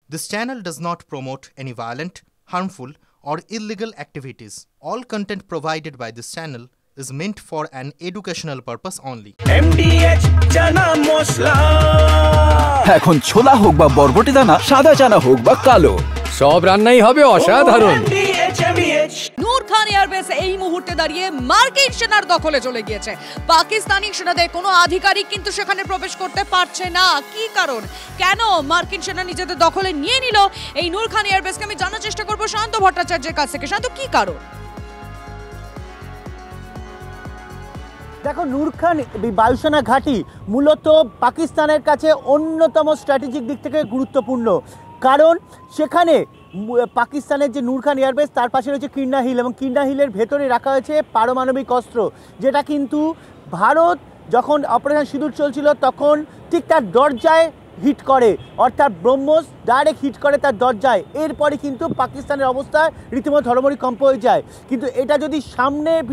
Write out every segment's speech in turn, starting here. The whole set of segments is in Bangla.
This channel does not promote any violent, harmful, or illegal activities. All content provided by this channel is meant for an educational purpose only. MDH chana masala এখন ছোলা হোক বা বরবটি দানা, সাদা চানা হোক বা কালো, সব রান্নাই হবে অসাধারণ। নূর খান এয়ারবেস এই মুহূর্তে দাঁড়িয়ে মার্কিন সেনার দখলে চলে গিয়েছে। পাকিস্তানি সেনাদের কোনো আধিকারিক কিন্তু সেখানে প্রবেশ করতে পারছে না। কি কারণ, কেন মার্কিন সেনা নিজেদের দখলে নিয়ে নিল এই নূর খান এয়ারবেসকে? আমি জানার চেষ্টা করবো শান্ত ভট্টাচার্যের কাছ থেকে। শান্ত, কি কারণ? দেখো, নূর খান বায়ুসেনা ঘাঁটি মূলত পাকিস্তানের কাছে অন্যতম স্ট্র্যাটেজিক দিক থেকে গুরুত্বপূর্ণ, কারণ সেখানে পাকিস্তানের যে নূর খান এয়ারবেস তার পাশে রয়েছে কিন্ডা হিল, এবং কিন্ডা হিলের ভেতরে রাখা হয়েছে পারমাণবিক অস্ত্র, যেটা কিন্তু ভারত যখন অপারেশন সিঁদুর চলছিল তখন ঠিক তার দরজায় হিট করে, অর্থাৎ ব্রহ্মোস ডাইরেক্ট হিট করে তার দরজায়। এরপরে কিন্তু পাকিস্তানের অবস্থা রীতিমতো ধর্মরি কম্প হয়ে যায়। কিন্তু এটা যদি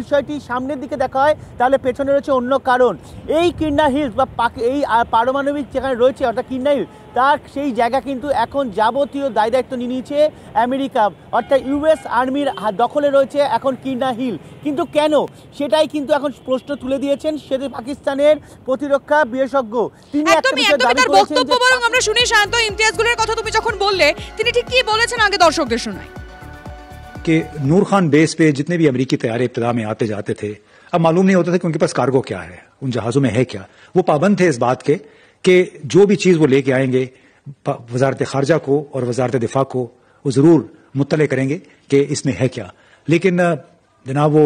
বিষয়টি সামনের দিকে দেখা হয় তাহলে পেছনে রয়েছে অন্য কারণ। এই কিন্ডা হিলস বা এই পারমাণবিক যেখানে রয়েছে অর্থাৎ কিন্ডা হিল, তার সেই জায়গা কিন্তু এখন যাবতীয় দায়িত্ব নিয়ে নিয়েছে আমেরিকা, অর্থাৎ ইউএস আর্মির দখলে রয়েছে এখন কিন্ডা হিল। কিন্তু কেন, সেটাই কিন্তু এখন প্রশ্ন তুলে দিয়েছেন সেটা পাকিস্তানের প্রতিরক্ষা বিশেষজ্ঞ। তিনি আমরা শুনি শান্ত, ইমতিয়াজগুলের কথা তুমি যখন বললে তিনি ঠিক কি বলেছেন আগে দর্শকদের শোনাই। कि नूर खान बेस पे जितने भी अमेरिकी तैयारे इब्तिदा में आते जाते थे, अब मालूम नहीं होता था कि उनके पास कार्गो क्या है, उन जहाजों में है क्या। वो पाबंद थे इस बात के कि जो भी चीज वो लेके आएंगे वजारत खारजा को और वजारत दिफा को वो जरूर मुत्तले करेंगे कि इसमें है क्या। लेकिन जनाब वो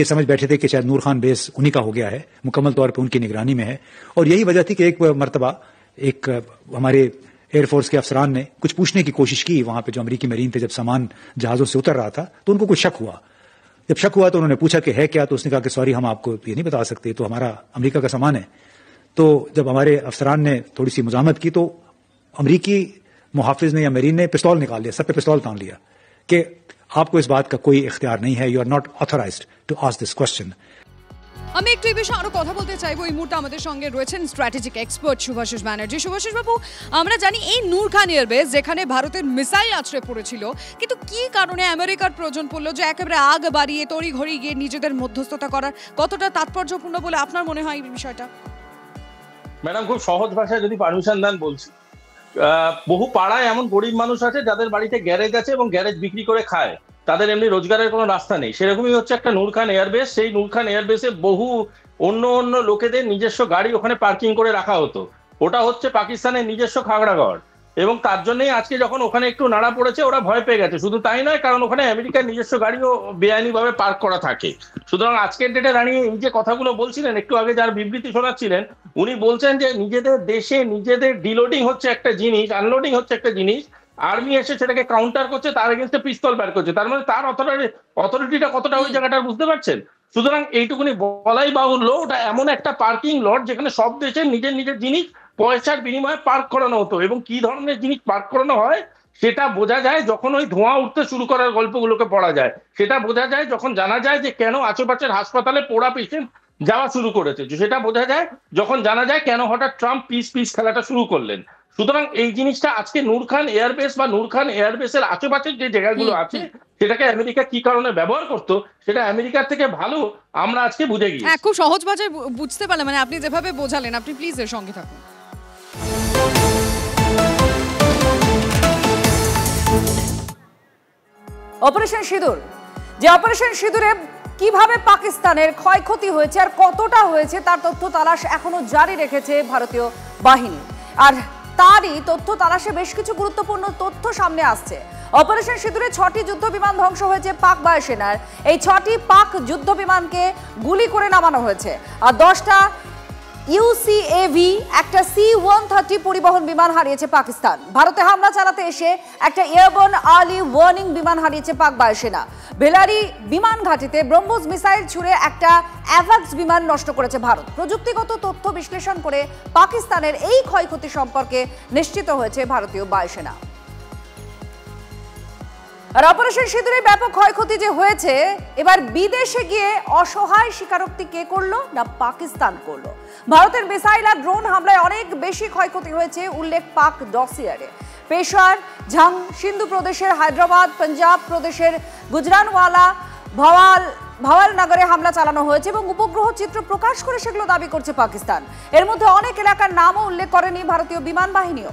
ये समझ बैठे थे कि शायद नूर खान बेस उन्हीं का हो गया है, मुकम्मल तौर पर उनकी निगरानी में है। और यही वजह थी कि एक मरतबा एक हमारे एयरफोर्स के अफसरान ने कुछ पूछने की कोशिश की वहां पे जो अमेरिकी मरीन थे, जब सामान जहाजों से उतर रहा था तो उनको कुछ शक हुआ। जब शक हुआ तो उन्होंने पूछा कि है क्या, तो उसने कहा कि सॉरी हम आपको ये नहीं बता सकते, तो हमारा अमेरिका का सामान है। तो जब हमारे अफसरान ने थोड़ी सी मुजामत की तो अमेरिकी मुहाफिज ने या मरीन ने पिस्तौल निकाल लिया, सब पे पिस्तौल तान लिया कि आपको इस बात का कोई इख्तियार नहीं है, you are not authorised to ask this question. আমি একটু এই বিষয়ে আরো কথা বলতে চাইবো। এই মুহূর্তে আমাদের সঙ্গে রয়েছেন স্ট্র্যাটেজিক এক্সপার্ট শুভাশিস ব্যানার্জি। শুভাশিস বাবু, আমরা জানি এই নূর খান এয়ারবেস যেখানে ভারতের মিসাইল আছড়ে পড়েছিল, কিন্তু কি কারণে আমেরিকার প্রয়োজন পড়লো যে একেবারে আগ বাড়িয়ে তড়িঘড়ি গিয়ে নিজেদের মধ্যস্থতা করার? কতটা তাৎপর্যপূর্ণ বলে আপনার মনে হয় এই বিষয়টা? ম্যাডাম, খুব সহজ ভাষায় যদি পারমিশন দেন বলছি, বহু পাড়ায় এমন গরিব মানুষ আছে যাদের বাড়িতে গ্যারেজ আছে এবং গ্যারেজ বিক্রি করে খায়, তাদের এমনি রোজগারের কোনো রাস্তা নেই। সেরকমই হচ্ছে একটা নূর খান এয়ারবেস। সেই নূর খান এয়ারবেসে বহু অন্য লোকেদের নিজস্ব গাড়ি ওখানে পার্কিং করে রাখা হতো। ওটা হচ্ছে পাকিস্তানের নিজস্ব খাগড়াগড়, এবং তার জন্যই আজকে যখন ওখানে একটু নাড়া পড়েছে ওরা ভয় পেয়ে গেছে। শুধু তাই নয়, কারণ ওখানে আমেরিকার নিজস্ব গাড়িও বেআইনিভাবে পার্ক করা থাকে। সুতরাং আজকের ডেটে দাঁড়িয়ে এই যে কথাগুলো বলছিলেন, একটু আগে যার বিবৃতি শোনাচ্ছিলেন, উনি বলছেন যে নিজেদের দেশে নিজেদের ডিলোডিং হচ্ছে একটা জিনিস, আনলোডিং হচ্ছে একটা জিনিস, আর্মি এসে সেটাকে কাউন্টার করছে, তার এগেইনস্টে পিস্তল বের করছে। তার মানে তার অথরিটিটা কতটা ওই জায়গাটা বুঝতে পারছেন? সুতরাং এইটুকুনি বলাই বাহুল্য, ওটা এমন একটা পার্কিং লট যেখানে সব দেশের নিজের জিনিস পয়সার বিনিময়ে পার্ক করানো হতো। এবং কি ধরনের জিনিস পার্ক করানো হয় সেটা বোঝা যায় যখন ওই ধোঁয়া উঠতে শুরু করার গল্পগুলোকে পড়া যায়। সেটা বোঝা যায় যখন জানা যায় যে কেন আশেপাশের হাসপাতালে পোড়া পেশেন্ট যাওয়া শুরু করেছে। সেটা বোঝা যায় যখন জানা যায় কেন হঠাৎ ট্রাম্প পিস খেলাটা শুরু করলেন। সুতরাং এই জিনিসটা আজকে নূর খান এয়ারবেস বা নূর খান এয়ারবেসের আশেপাশের যে জায়গাগুলো আছে সেটাকে আমেরিকা কি কারণে ব্যবহার করতো, সেটা আমেরিকার থেকে ভালো আমরা আজকে বুঝে গিয়েছি। খুব সহজ ভাষায় বুঝতে পারলাম, মানে আপনি যেভাবে বোঝালেন। আপনি প্লিজ এর সঙ্গে থাকুন। অপারেশন সিঁদুর, যে অপারেশন সিঁদুরে কিভাবে পাকিস্তানের ক্ষয়ক্ষতি হয়েছে আর কতটা হয়েছে তার তথ্য তালাশ এখনো জারি রেখেছে ভারতীয় বাহিনী। আর তারই তথ্য তালাশে বেশ কিছু গুরুত্বপূর্ণ তথ্য সামনে আসছে। অপারেশন সিঁদুরে 6টি যুদ্ধ বিমান ধ্বংস হয়েছে পাক বায়ুসেনার। এই 6টি পাক যুদ্ধ বিমানকে গুলি করে নামানো হয়েছে। আর 10টা ইউসিএভি, একটা C-130 পরিবহন বিমান হারিয়েছে পাকিস্তান। ভারতে হামলা চালাতে এসে একটা এয়ারবোর্ন আর্লি ওয়ার্নিং বিমান হারিয়েছে পাক বায়ুসেনা। বেলারি বিমান ঘাঁটিতে ব্রহ্মোস মিসাইল ছুড়ে একটা অ্যাভাক্স বিমান নষ্ট করেছে ভারত। প্রযুক্তিগত তথ্য বিশ্লেষণ করে পাকিস্তানের এই ক্ষয়ক্ষতি সম্পর্কে নিশ্চিত হয়েছে ভারতীয় বায়ুসেনা। আর অপারেশন সিঁদুরে ব্যাপক ক্ষয়ক্ষতি যে হয়েছে, এবার বিদেশে গিয়ে অসহায় স্বীকারোক্তি কে করলো? না পাকিস্তান করলো। ভারতের মিসাইল আর ড্রোন হামলায় অনেক বেশি ক্ষয়ক্ষতি হয়েছে উল্লেখ পাক ডসিয়ারে। পেশোয়ার, ঝাং সিন্ধু প্রদেশের হায়দ্রাবাদ, পাঞ্জাব প্রদেশের গুজরানওয়ালা, ভাওয়াল নগরে হামলা চালানো হয়েছে এবং উপগ্রহ চিত্র প্রকাশ করে সেগুলো দাবি করছে পাকিস্তান। এর মধ্যে অনেক এলাকার নামও উল্লেখ করেনি ভারতীয় বিমান বাহিনীও।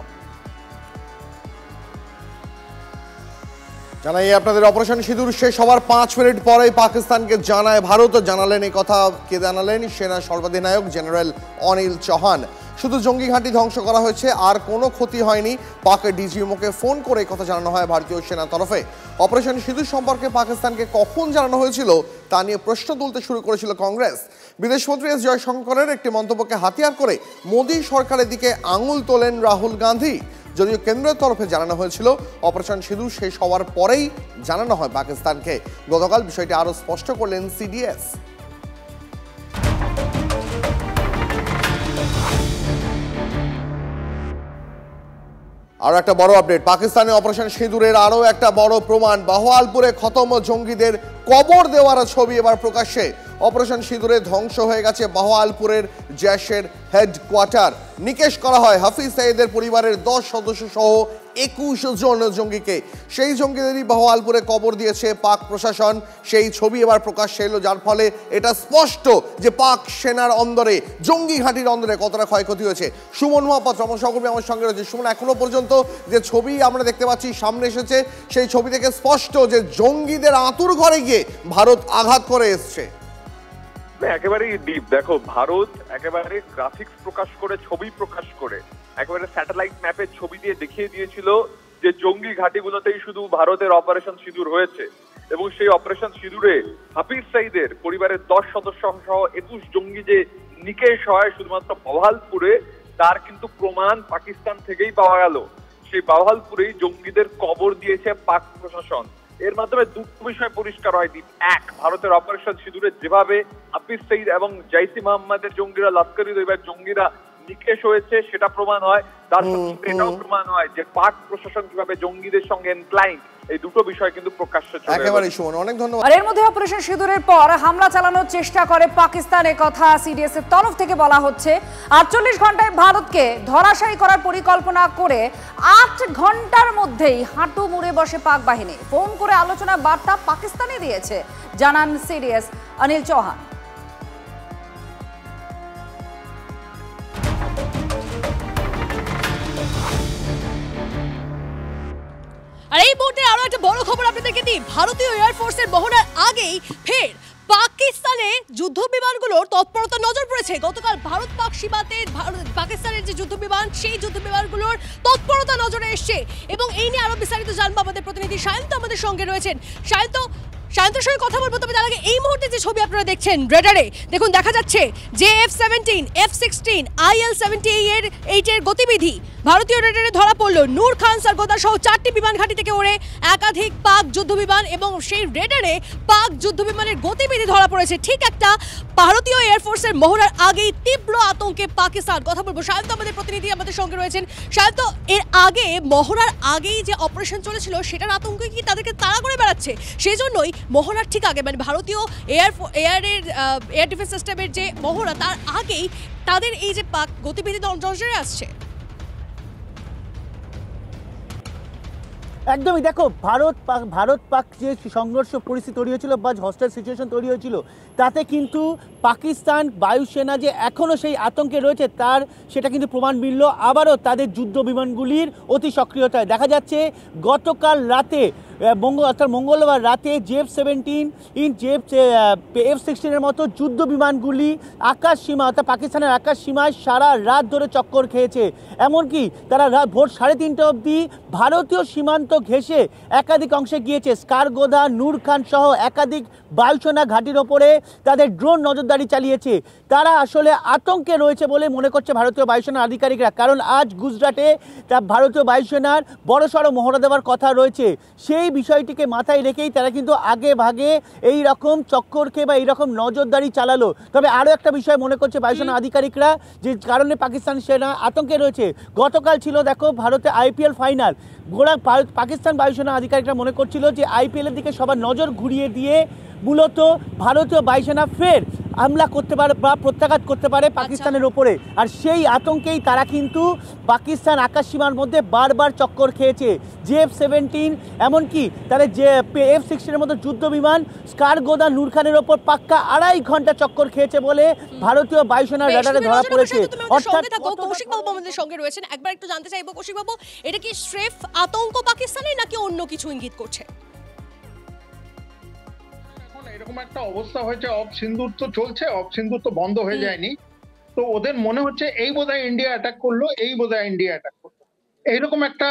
জানাই আপনাদের অপারেশন সিঁদুর শেষ হওয়ার 5 মিনিট পরেই পাকিস্তানকে জানায় ভারত। জানালেন এই কথা কে জানালেন? সেনা সর্বাধিনায়ক জেনারেল অনিল চৌহান। শুধু জঙ্গি ঘাঁটি ধ্বংস করা হয়েছে, আর কোনো ক্ষতি হয়নি। পাক ডিজিএমওকে ফোন করে এই কথা জানানো হয় ভারতীয় সেনা তরফে। অপারেশন সিঁদুর সম্পর্কে পাকিস্তানকে কখন জানানো হয়েছিল তা নিয়ে প্রশ্ন তুলতে শুরু করেছিল কংগ্রেস। বিদেশমন্ত্রী এস জয়শঙ্করের একটি মন্তব্যকে হাতিয়ার করে মোদী সরকারের দিকে আঙুল তোলেন রাহুল গান্ধী। যদিও কেন্দ্রের তরফে জানানো হয়েছিল অপারেশন সিঁদুর শেষ হওয়ার পরেই জানানো হয় পাকিস্তানকে। গতকাল বিষয়টি আরও স্পষ্ট করলেন সিডিএস। আরও একটা বড় আপডেট, পাকিস্তানে অপারেশন সিঁদুরের আরও একটা বড় প্রমাণ। বাহওয়ালপুরে খতম জঙ্গিদের কবর দেওয়ার ছবি এবার প্রকাশ্যে। অপারেশন সিঁদুরে ধ্বংস হয়ে গেছে বাহওয়ালপুরের জৈশের হেডকোয়ার্টার। নিকেশ করা হয় হাফিজ সাইদের পরিবারের 10 সদস্য সহ 21 জন জঙ্গিকে। সেই জঙ্গিদেরই বাহওয়ালপুরে কবর দিয়েছে পাক প্রশাসন। সেই ছবি এবার প্রকাশ্যে এলো, যার ফলে এটা স্পষ্ট যে পাক সেনার অন্দরে, জঙ্গি ঘাঁটির অন্দরে কতটা ক্ষয়ক্ষতি হয়েছে। সুমন মহাপাত্র আমার সহকর্মী আমার সঙ্গে রয়েছে। সুমন, এখনো পর্যন্ত যে ছবি আমরা দেখতে পাচ্ছি সামনে এসেছে, সেই ছবি থেকে স্পষ্ট যে জঙ্গিদের আঁতুর ঘরে গিয়ে ভারত আঘাত করে এসছে। একেবারেই ডিপ। দেখো, ভারত একেবারে গ্রাফিক্স প্রকাশ করে, ছবি প্রকাশ করে, একেবারে স্যাটেলাইট ম্যাপের ছবি দিয়ে দেখিয়ে দিয়েছিল যে জঙ্গি ঘাঁটিগুলোতেই শুধু ভারতের অপারেশন সিঁদুর হয়েছে। এবং সেই অপারেশন সিঁদুরে হাফিজ সাইদের পরিবারের 10 সদস্য সহ 21 জঙ্গি যে নিকেশ হয় শুধুমাত্র বাহওয়ালপুরে, তার কিন্তু প্রমাণ পাকিস্তান থেকেই পাওয়া গেল। সেই বাহওয়ালপুরেই জঙ্গিদের কবর দিয়েছে পাক প্রশাসন। এর মাধ্যমে দুটো বিষয় পরিষ্কার হয়। এক, ভারতের অপারেশন সিঁদুরে যেভাবে হাফিজ সঈদ এবং জৈশ-ই মোহাম্মদের জঙ্গিরা, লস্করি তৈয়বার জঙ্গিরা নিকেশ হয়েছে সেটা প্রমাণ হয়। তার সঙ্গে এটাও প্রমাণ হয় যে পাক প্রশাসন কিভাবে জঙ্গিদের সঙ্গে এনক্লাইন্ড। এই দুটো বিষয় কিন্তু প্রকাশ্যে চলে একেবারে। সুমন, অনেক ধন্যবাদ। আর এর মধ্যে অপারেশন সিঁদুরের পর হামলা চালানোর চেষ্টা করে পাকিস্তান, এর কথা সিডিএস এর তরফ থেকে বলা হচ্ছে। 48 ঘন্টায় ভারতকে ধরাশায়ী করার পরিকল্পনা করে 8 ঘন্টার মধ্যেই হাঁটু মুড়ে বসে পাক বাহিনী। ফোন করে আলোচনার বার্তা পাকিস্তানে দিয়েছে, জানান সিডিএস অনিল চৌহান। আর এই মুহূর্তে আরো একটা বড় খবর আপনাদেরকে দিই। ভারতীয় এয়ারফোর্সের মহড়ার আগেই ফের পাকিস্তানে যুদ্ধ বিমানগুলোর তৎপরতা নজর পড়েছে। গতকাল ভারত পাক সীমান্তে পাকিস্তানের যে যুদ্ধ বিমান, সেই যুদ্ধ বিমানগুলোর তৎপরতা নজরে এসছে। এবং এই নিয়ে আরো বিস্তারিত জানবো আমাদের প্রতিনিধি সায়ন্ত আমাদের সঙ্গে রয়েছেন। সায়ন্তর সঙ্গে কথা বলবো, তবে তার আগে এই মুহূর্তে যে ছবি আপনারা দেখছেন রেডারে, দেখুন দেখা যাচ্ছে যে F-17, F-16, IL-78 এর গতিবিধি ভারতীয় রেডারে ধরা পড়লো। নূর খান সারগোদা সহ 4টি বিমান ঘাঁটি থেকে ওড়ে একাধিক পাক যুদ্ধ বিমান, এবং সেই রেডারে পাক যুদ্ধ বিমানের গতিবিধি ধরা পড়েছে। ঠিক একটা ভারতীয় এয়ারফোর্সের মহড়ার আগেই তীব্র আতঙ্কে পাকিস্তান। কথা বলবো সায়ন্ত আমাদের প্রতিনিধি আমাদের সঙ্গে রয়েছেন। সায়ন্ত, এর আগে মহড়ার আগেই যে অপারেশন চলেছিল সেটার আতঙ্কে কি তাদেরকে তাড়া করে বেড়াচ্ছে? সেই জন্যই মহড়ার ঠিক আগে, মানে ভারতীয় এয়ার ডিফেন্স সিস্টেমের যে মহড়া, তার আগেই তাদের এই যে পাক গতিবিধি নজরে আসছে। একদমই। দেখো, ভারত পাক যে সংঘর্ষ পরিস্থিতি তৈরি হয়েছিল বা হস্টাইল সিচুয়েশন তৈরি হয়েছিল, তাতে কিন্তু পাকিস্তান বায়ুসেনা যে এখনও সেই আতঙ্কে রয়েছে তার সেটা কিন্তু প্রমাণ মিলল আবারও তাদের যুদ্ধ বিমানগুলির অতি সক্রিয়তায়। দেখা যাচ্ছে গতকাল রাতে অর্থাৎ মঙ্গলবার রাতে F-17, F-16 মতো যুদ্ধ বিমানগুলি আকাশ সীমা অর্থাৎ পাকিস্তানের আকাশ সীমায় সারা রাত ধরে চক্কর খেয়েছে। এমনকি তারা ভোর 3:30 অবধি ভারতীয় সীমান্ত ঘেঁষে একাধিক অংশে গিয়েছে। স্কারগোদা, নূর খান সহ একাধিক বায়ুসেনা ঘাঁটির ওপরে তাদের ড্রোন নজরদারি চালিয়েছে। তারা আসলে আতঙ্কে রয়েছে বলে মনে করছে ভারতীয় বায়ুসেনার আধিকারিকরা, কারণ আজ গুজরাটে ভারতীয় বায়ুসেনার বড়সড় মহড়া দেওয়ার কথা রয়েছে। সেই বিষয়টিকে মাথায় রেখেই তারা কিন্তু আগে ভাগে এই রকম চক্কর খেয়ে বা এইরকম নজরদারি চালালো। তবে আরও একটা বিষয় মনে করছে বায়ুসেনা আধিকারিকরা, যে কারণে পাকিস্তান সেনা আতঙ্কে রয়েছে। গতকাল ছিল দেখো ভারতে IPL ফাইনাল। পাকিস্তান বায়ুসেনা আধিকারিকরা মনে করছিল যে IPL-এর দিকে সবার নজর ঘুরিয়ে দিয়ে মূলত ভারতীয় বায়ুসেনা ফের হামলা করতে পারে বা প্রত্যাঘাত করতে পারে পাকিস্তানের ওপরে। আর সেই আতঙ্কেই তারা কিন্তু পাকিস্তান আকাশসীমার মধ্যে বারবার চক্কর খেয়েছে। JF-17 এমনকি তারা যে F-16 মতো যুদ্ধ বিমান স্কারগোদা নূর খানের ওপর পাক্কা 2.5 ঘন্টা চক্কর খেয়েছে বলে ভারতীয় বায়ুসেনার রাডারে ধরা পড়েছে। অর্থাৎ কৌশিক বাবু আমাদের সঙ্গে রয়েছেন, একবার একটু জানতে চাইবো কৌশিক বাবু, এটা কি স্রেফ আতঙ্ক পাকিস্তানের নাকি অন্য কিছু ইঙ্গিত করছে? এরকম একটা অবস্থা হয়েছে, অফ সিন্দুর তো চলছে, অফ সিন্দুর তো বন্ধ হয়ে যায়নি, তো ওদের মনে হচ্ছে এই বোধহয় ইন্ডিয়া অ্যাটাক করলো, এই বোধহয় ইন্ডিয়া অ্যাটাক করলো, এইরকম একটা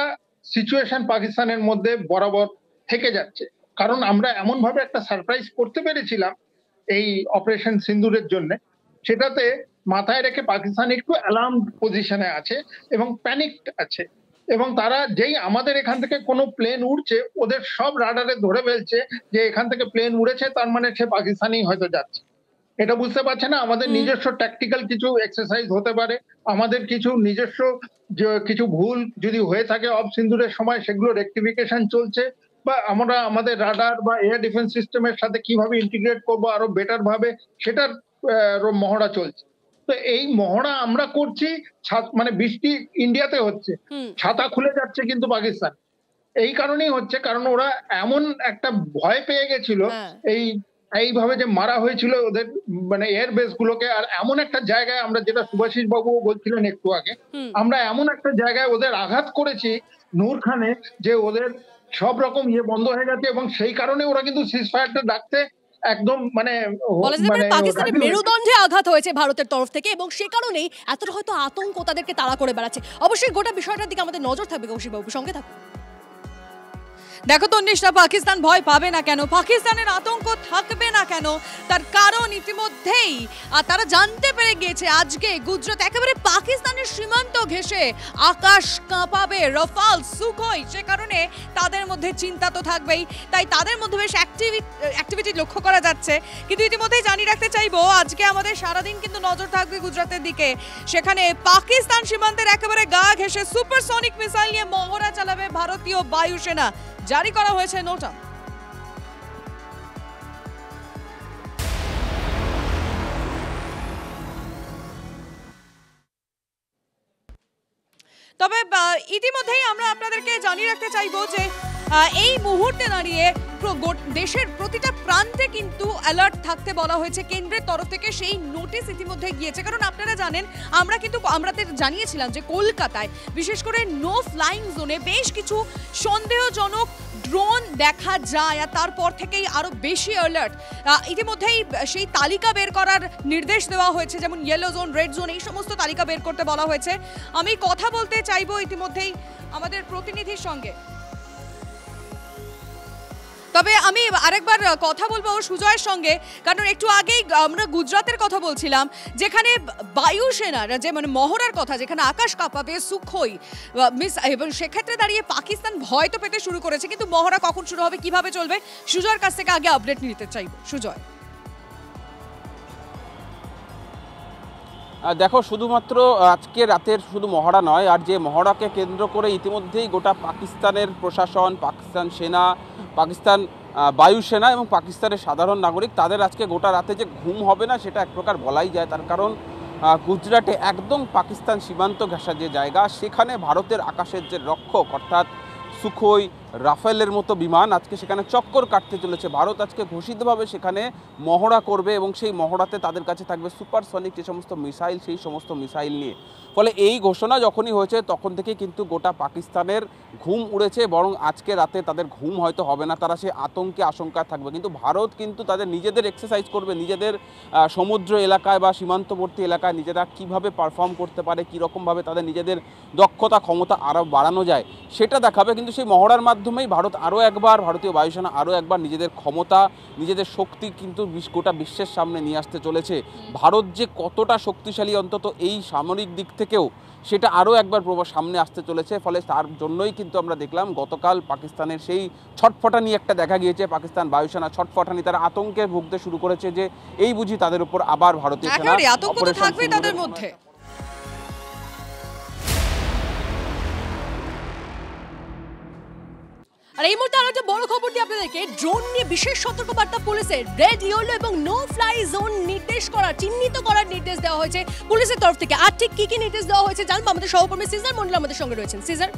সিচুয়েশন পাকিস্তানের মধ্যে বরাবর থেকে যাচ্ছে। কারণ আমরা এমন ভাবে একটা সারপ্রাইজ করতে পেরেছিলাম এই অপারেশন সিন্দুরের জন্য, সেটাতে মাথায় রেখে পাকিস্তান একটু অ্যালার্ম পজিশনে আছে এবং প্যানিকড আছে, এবং তারা যেই আমাদের এখান থেকে কোনো প্লেন উড়ছে ওদের সব রাডারে ধরে ফেলছে যে এখান থেকে প্লেন উড়েছে, তার মানে সে পাকিস্তানি হয়তো যাচ্ছে। এটা বুঝতে পারছে না আমাদের নিজস্ব ট্যাকটিক্যাল কিছু এক্সারসাইজ হতে পারে, আমাদের কিছু নিজস্ব কিছু ভুল যদি হয়ে থাকে অফ সিন্দুরের সময় সেগুলো রেকটিফিকেশন চলছে, বা আমরা আমাদের রাডার বা এয়ার ডিফেন্স সিস্টেমের সাথে কিভাবে ইন্টিগ্রেট করবো আরো বেটার ভাবে, সেটার মহড়া চলছে। তো এই মহড়া আমরা করছি, মানে বৃষ্টি ইন্ডিয়াতে হচ্ছে, ছাতা খুলে যাচ্ছে কিন্তু পাকিস্তান। এই কারণেই হচ্ছে কারণ ওরা এমন একটা ভয় পেয়ে গেছিল এইভাবে যে মারা হয়েছিল ওদের মানে এয়ার বেস গুলোকে, আর এমন একটা জায়গায় আমরা, যেটা সুভাষিস বাবু বলছিলেন একটু আগে, আমরা এমন একটা জায়গায় ওদের আঘাত করেছি নূর খানে যে ওদের সব রকম বন্ধ হয়ে গেছে, এবং সেই কারণে ওরা কিন্তু সিজ ফায়ারটা ডাকতে একদম মানে পাকিস্তানের মেরুদণ্ডে আঘাত হয়েছে ভারতের তরফ থেকে, এবং সে কারণেই এতটা হয়তো আতঙ্ক তাদেরকে তাড়া করে বেড়াচ্ছে। অবশ্যই গোটা বিষয়টার দিকে আমাদের নজর থাকবে, কৌশিক বাবু সঙ্গে থাকবে। দেখো তন্নিশা, পাকিস্তান ভয় পাবে না কেন, পাকিস্তানের আতঙ্ক থাকবে না কেন, তার কারণ ইতিমধ্যেই তারা জানতে পেরে গিয়েছে আজকে গুজরাট একেবারে পাকিস্তানের সীমান্ত ঘেঁষে আকাশ কাঁপাবে রাফাল সুখোই, সে কারণে তাদের মধ্যে চিন্তা তো থাকবেই, তাই তাদের মধ্যে বেশ অ্যাক্টিভিটি লক্ষ্য করা যাচ্ছে। কিন্তু ইতিমধ্যেই জানিয়ে রাখতে চাইবো আজকে আমাদের সারাদিন কিন্তু নজর থাকবে গুজরাটের দিকে, সেখানে পাকিস্তান সীমান্তের একেবারে গা ঘেঁষে সুপারসনিক মিসাইল নিয়ে মহড়া চালাবে ভারতীয় বায়ুসেনা, জারি করা হয়েছে নোটা। তবে ইতিমধ্যেই আমরা আপনাদেরকে জানিয়ে রাখতে চাইবো যে এই মুহূর্তে দাঁড়িয়ে দেশের প্রতিটা প্রান্তে কিন্তু অ্যালার্ট থাকতে বলা হয়েছে কেন্দ্রের তরফ থেকে, সেই নোটিশ ইতিমধ্যে গিয়েছে। কারণ আপনারা জানেন আমরা জানিয়েছিলাম যে কলকাতায় বিশেষ করে নো ফ্লাইং জোনে বেশ কিছু সন্দেহজনক ড্রোন দেখা যায়, আর তারপর থেকেই আরো বেশি অ্যালার্ট। ইতিমধ্যেই সেই তালিকা বের করার নির্দেশ দেওয়া হয়েছে, যেমন ইয়েলো জোন, রেড জোন, এই সমস্ত তালিকা বের করতে বলা হয়েছে। আমি কথা বলতে চাইবো ইতিমধ্যেই আমাদের প্রতিনিধির সঙ্গে, তবে আমি আরেকবার কথা বলবো সুজয়ের সঙ্গে, কারণ একটু আগেই আমরা গুজরাতের কথা বলছিলাম, যেখানে বায়ুসেনার যে মানে মহড়ার কথা, যেখানে আকাশ কাঁপাবে সুখোই এবং সেক্ষেত্রে দাঁড়িয়ে পাকিস্তান ভয় তো পেতে শুরু করেছে, কিন্তু মহড়া কখন শুরু হবে, কিভাবে চলবে, সুজয়ের কাছ থেকে আগে আপডেট নিতে চাইব। সুজয়, দেখো শুধুমাত্র আজকে রাতের শুধু মহড়া নয়, আর যে মহড়াকে কেন্দ্র করে ইতিমধ্যেই গোটা পাকিস্তানের প্রশাসন, পাকিস্তান সেনা, পাকিস্তান বায়ুসেনা এবং পাকিস্তানের সাধারণ নাগরিক, তাদের আজকে গোটা রাতে যে ঘুম হবে না সেটা এক প্রকার বলাই যায়। তার কারণ গুজরাটে একদম পাকিস্তান সীমান্ত ঘেঁষা যে জায়গা, সেখানে ভারতের আকাশের যে রক্ষক অর্থাৎ সুখোই, রাফেলের মতো বিমান আজকে সেখানে চক্কর কাটতে চলেছে। ভারত আজকে ঘোষিতভাবে সেখানে মহড়া করবে, এবং সেই মহড়াতে তাদের কাছে থাকবে সুপারসনিক যে সমস্ত মিসাইল, সেই সমস্ত মিসাইল নিয়ে। ফলে এই ঘোষণা যখনই হয়েছে তখন থেকে কিন্তু গোটা পাকিস্তানের ঘুম উড়েছে, বরং আজকে রাতে তাদের ঘুম হয়তো হবে না, তারা সে আতঙ্কে আশঙ্কায় থাকবে। কিন্তু ভারত কিন্তু তাদের নিজেদের এক্সারসাইজ করবে, নিজেদের সমুদ্র এলাকায় বা সীমান্তবর্তী এলাকায় নিজেরা কিভাবে পারফর্ম করতে পারে, কীরকমভাবে তাদের নিজেদের দক্ষতা ক্ষমতা আরও বাড়ানো যায় সেটা দেখাবে। কিন্তু সেই মহড়ার মাধ্যমেই ভারত আরও একবার, ভারতীয় বায়ুসেনা আরও একবার নিজেদের ক্ষমতা, নিজেদের শক্তি কিন্তু গোটা বিশ্বের সামনে নিয়ে আসতে চলেছে। ভারত যে কতটা শক্তিশালী অন্তত এই সামরিক দিক থেকেও, সেটা আরও একবার সামনে আসতে চলেছে। ফলে তার জন্যই কিন্তু আমরা দেখলাম গতকাল পাকিস্তানের সেই ছটফটানি একটা দেখা গিয়েছে, পাকিস্তান বায়ুসেনা ছটফটানি, তারা আতঙ্কে ভুগতে শুরু করেছে যে এই বুঝি তাদের উপর আবার ভারতীয় সেনা অপারেশন তাদের মধ্যে। আর এই মুহূর্তে আরো একটা বড় খবর দিই আপনাদেরকে, ড্রোন নিয়ে বিশেষ সতর্কবার্তা পুলিশের। রেড, ইয়েলো এবং নো ফ্লাই জোন চিহ্নিত করার নির্দেশ দেওয়া হয়েছে পুলিশের তরফ থেকে। আর ঠিক কি নির্দেশ দেওয়া হয়েছে জানবো, আমাদের সহকর্মী সিজার মন্ডল আমাদের সঙ্গে রয়েছেন। সিজার,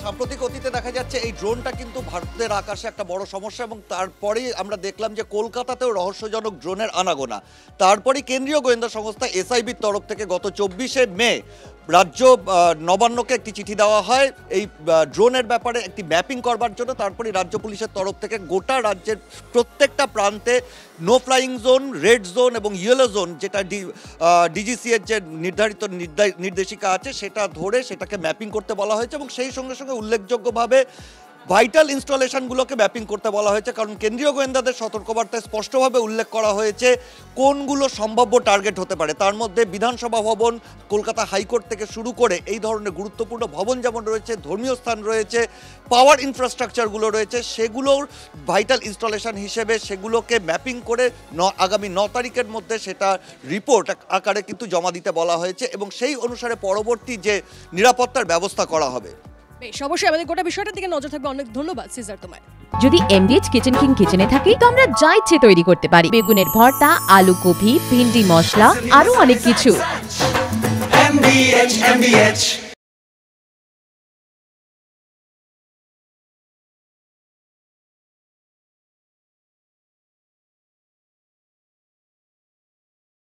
সাম্প্রতিক অতীতে দেখা যাচ্ছে এই ড্রোনটা কিন্তু ভারতের আকাশে একটা বড় সমস্যা, এবং তারপরেই আমরা দেখলাম যে কলকাতাতেও রহস্যজনক ড্রোনের আনাগোনা। তারপরে কেন্দ্রীয় গোয়েন্দা সংস্থা এসআইবির তরফ থেকে গত 24শে মে রাজ্য নবান্নকে একটি চিঠি দেওয়া হয় এই ড্রোনের ব্যাপারে একটি ম্যাপিং করবার জন্য। তারপরে রাজ্য পুলিশের তরফ থেকে গোটা রাজ্যের প্রত্যেকটা প্রান্তে no flying zone, red zone এবং ইয়েলো জোন, যেটা ডিজিসি এর যে নির্ধারিত নির্দেশিকা আছে সেটা ধরে সেটাকে ম্যাপিং করতে বলা হয়েছে, এবং সেই সঙ্গে সঙ্গে উল্লেখযোগ্যভাবে ভাইটাল ইনস্টলেশনগুলোকে ম্যাপিং করতে বলা হয়েছে। কারণ কেন্দ্রীয় গোয়েন্দাদের সতর্কবার্তায় স্পষ্টভাবে উল্লেখ করা হয়েছে কোনগুলো সম্ভাব্য টার্গেট হতে পারে। তার মধ্যে বিধানসভা ভবন, কলকাতা হাইকোর্ট থেকে শুরু করে এই ধরনের গুরুত্বপূর্ণ ভবন যেমন রয়েছে, ধর্মীয় স্থান রয়েছে, পাওয়ার ইনফ্রাস্ট্রাকচারগুলো রয়েছে, সেগুলোর ভাইটাল ইনস্টলেশন হিসেবে সেগুলোকে ম্যাপিং করে আগামী 9 তারিখের মধ্যে সেটা রিপোর্ট আকারে কিন্তু জমা দিতে বলা হয়েছে, এবং সেই অনুসারে পরবর্তী যে নিরাপত্তার ব্যবস্থা করা হবে। বেশ, অবশ্যই আমাদের গোটা বিষয়টার দিকে নজর থাকবে। অনেক ধন্যবাদ সিজার তোমায়। যদি এমডিএইচ কিচেন কিং কিচেনে থাকি তো আমরা যা ইচ্ছে তৈরি করতে পারি। বেগুনের ভর্তা, আলু কপি, ভিন্ডি মশলা, আরো অনেক কিছু। MBH